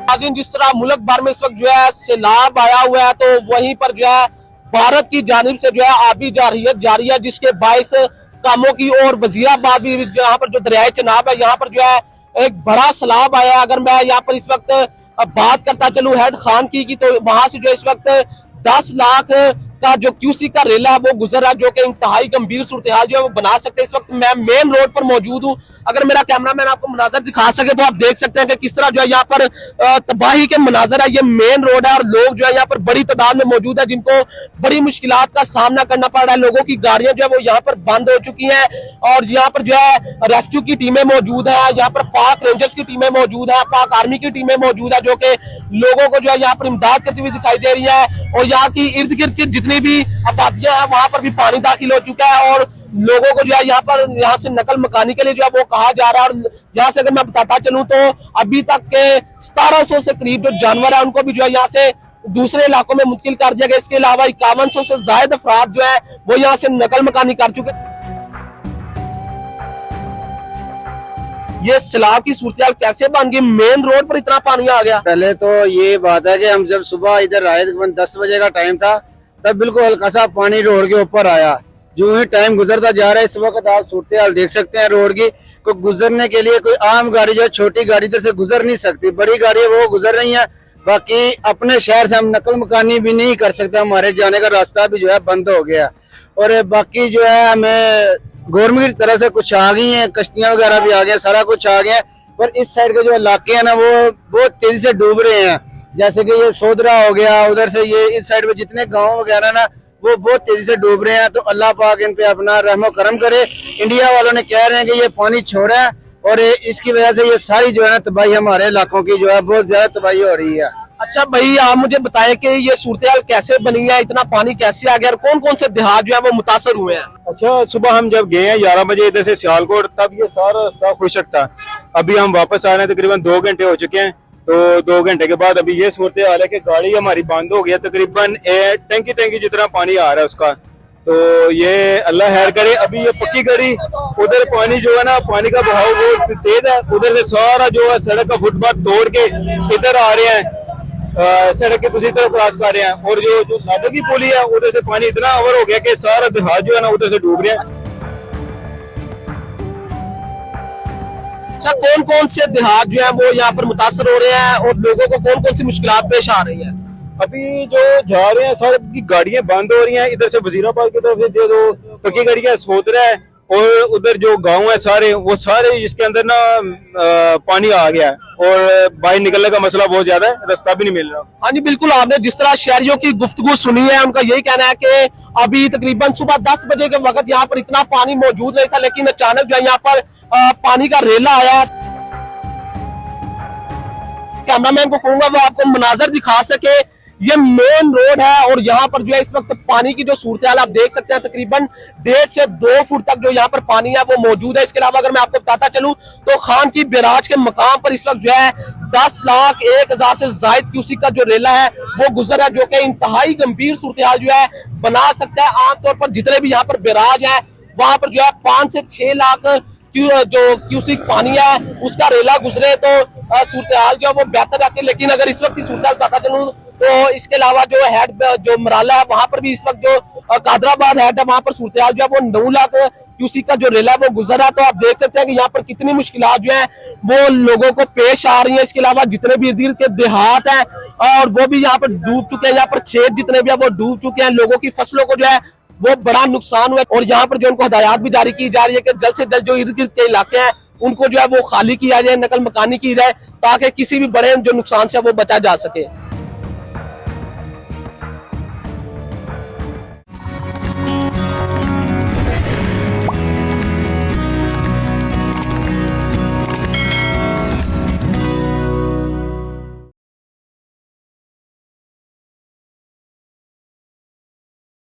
जिस तरह मुल्क भर में इस वक्त जो है सैलाब आया हुआ है, तो वहीं पर जो है भारत की जानिब से जो है आबी जारहियत जारी है, जिसके बाईस कामों की। और वजीराबाद भी यहाँ पर जो दरियाए चनाब है, यहाँ पर जो है एक बड़ा सैलाब आया है। अगर मैं यहाँ पर इस वक्त बात करता चलूं हेड खान की, तो वहां से जो इस वक्त 10 लाख का जो क्यूसी का रेला है वो गुजर रहा है, जो कि इंतहाई गंभीर सूरत हाल जो है वो बना सकते हैं। इस वक्त मैं मेन रोड पर मौजूद हूँ। अगर मेरा कैमरामैन आपको मनाजर दिखा सके तो आप देख सकते हैं कि किस तरह जो है यहाँ पर तबाही के मनाजर है। ये मेन रोड है और लोग जो है यहाँ पर बड़ी तादाद में मौजूद है, जिनको बड़ी मुश्किलात का सामना करना पड़ रहा है। लोगों की गाड़ियां जो है वो यहाँ पर बंद हो चुकी हैं और यहाँ पर जो है रेस्क्यू की टीमें मौजूद है, यहाँ पर पाक रेंजर्स की टीमें मौजूद है, पाक आर्मी की टीमें मौजूद है, जो कि लोगों को जो है यहाँ पर इमदाद करती हुई दिखाई दे रही है। और यहाँ की इर्द गिर्द की जितनी भी आबादियां हैं वहां पर भी पानी दाखिल हो चुका है और लोगों को जो है यहाँ से नकल मकानी के लिए जो है वो कहा जा रहा है। और यहाँ से अगर मैं बताता चलूं तो अभी तक के 1700 से करीब जो जानवर है उनको भी जो है यहाँ से दूसरे इलाकों में मुंतकिल कर दिया गया। इसके अलावा 5100 से ज्यादा अफराद जो है वो यहाँ से नकल मकानी कर चुके। ये सैलाब की सूरत कैसे बन गई? मेन रोड पर इतना पानी आ गया। पहले तो ये बात है कि हम जब सुबह इधर आए तकरीबन 10 बजे का टाइम था, तब बिल्कुल हल्का सा पानी रोड के ऊपर आया। जो ही टाइम गुजरता जा रहा है, इस वक्त आप सूरत हाल देख सकते हैं रोड की। कोई गुजरने के लिए कोई आम गाड़ी जो है, छोटी गाड़ी इधर से गुजर नहीं सकती, बड़ी गाड़ी है वो गुजर रही है। बाकी अपने शहर से हम नकल मकानी भी नहीं कर सकते, हमारे जाने का रास्ता भी जो है बंद हो गया। और बाकी जो है हमें गवर्नमेंट की तरफ से कुछ आ गई हैं, कश्तियां वगैरह भी आ गया, सारा कुछ आ गया। पर इस साइड के जो इलाके हैं ना वो बहुत तेजी से डूब रहे हैं। जैसे कि ये सोदरा हो गया, उधर से ये इस साइड में जितने गांव वगैरह ना वो बहुत तेजी से डूब रहे हैं। तो अल्लाह पाक इन पे अपना रहमो करम करे। इंडिया वालों ने कह रहे हैं कि ये पानी छोड़ा है और इसकी वजह से ये सारी जो है ना तबाही हमारे इलाकों की जो है बहुत ज्यादा तबाही हो रही है। अच्छा भाई, आप मुझे बताएं कि ये सूरत हाल कैसे बनी है, इतना पानी कैसे आ गया और कौन कौन से देहात जो है वो मुतासर हुए हैं? अच्छा, सुबह हम जब गए हैं 11 बजे इधर से सियालकोट, तब ये सारा रास्ता खुशक था। अभी हम वापस आ रहे हैं, तकरीबन 2 घंटे हो चुके हैं। तो 2 घंटे के बाद अभी ये सूरत हाल है कि गाड़ी हमारी बंद हो गई है। तकरीबन टंकी जितना पानी आ रहा है उसका। तो ये अल्लाह खैर करे। अभी ये पक्की करी, उधर पानी जो है ना, पानी का बहाव बहुत तेज है। उधर से सारा जो है सड़क का फुटपाथ तोड़ के इधर आ रहे हैं, सड़क के दूसरी तरफ क्रॉस कर रहे हैं। और जो नादो की पुली है उधर से पानी इतना ओवर हो गया कि सारा देहात जो है ना उधर से डूब रहे हैं। अच्छा, कौन कौन से देहात जो है वो यहाँ पर मुतासर हो रहे हैं और लोगों को कौन कौन सी मुश्किलात पेश आ रही है? अभी जो जा रहे हैं सारी की गाड़ियां बंद हो रही हैं। इधर से वजीराबाद की तरफ से जो पक्की गाड़ियां सोच रहा है और उधर जो गांव है सारे वो सारे इसके अंदर ना पानी आ गया है और बाहर निकलने का मसला बहुत ज्यादा है, रास्ता भी नहीं मिल रहा। हाँ जी बिल्कुल, आपने जिस तरह शहरियों की गुफ्तगू सुनी है, उनका यही कहना है कि अभी तकरीबन सुबह 10 बजे के वक्त यहाँ पर इतना पानी मौजूद नहीं था, लेकिन अचानक जो है यहाँ पर पानी का रेला आया। कैमरामैन को कहूंगा वो आपको मनाजर दिखा सके। ये मेन रोड है और यहाँ पर जो है इस वक्त पानी की जो सूरत हाल आप देख सकते हैं, तकरीबन 1.5 से 2 फुट तक जो यहाँ पर पानी है वो मौजूद है। इसके अलावा अगर मैं आपको बताता चलूं तो खान की बैराज के मकाम पर इस वक्त जो है 10,01,000 से ज्यादा क्यूसिक का जो रेला है वो गुजर है, जो कि इंतहाई गंभीर सूरत हाल जो है बना सकता है। आमतौर पर जितने भी यहाँ पर बैराज है वहां पर जो है 5 से 6 लाख जो क्यूसिक पानी है उसका रेला गुजरे तो सूरत हाल जो है वो बेहतर रहती है। लेकिन अगर इस वक्त की सूरत हाल बताता चलूं तो इसके अलावा जो हेड जो मराला है वहां पर भी इस वक्त जो कादराबाद हेड है वहां पर सूरत हाल जो है वो 9 लाख क्यूसिक का जो रेला है वो गुजर रहा है। तो आप देख सकते हैं कि यहाँ पर कितनी मुश्किलात जो है वो लोगों को पेश आ रही है। इसके अलावा जितने भी इर्द गिर्द के देहात हैं और वो भी यहाँ पर डूब चुके हैं, यहाँ पर खेत जितने भी है वो डूब चुके हैं। लोगों की फसलों को जो है वो बड़ा नुकसान हुआ है और यहाँ पर जो उनको हदायत भी जारी की जा रही है कि जल्द से जल्द जो इर्द गिर्द के इलाके हैं उनको जो है वो खाली किया जाए, नकल मकानी की जाए, ताकि किसी भी बड़े जो नुकसान से वो बचा जा सके।